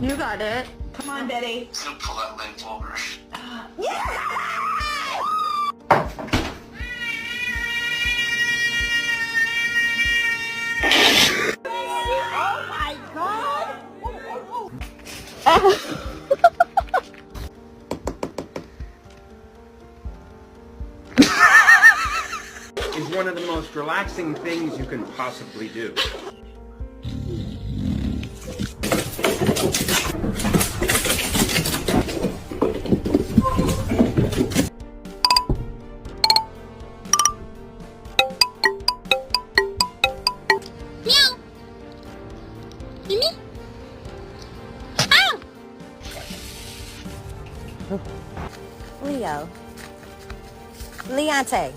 You got it. Come on, Betty. I'm gonna pull that limp over. Oh my God! Is one of the most relaxing things you can possibly do. Meow. Mimi. Ow. Leo. Leonte.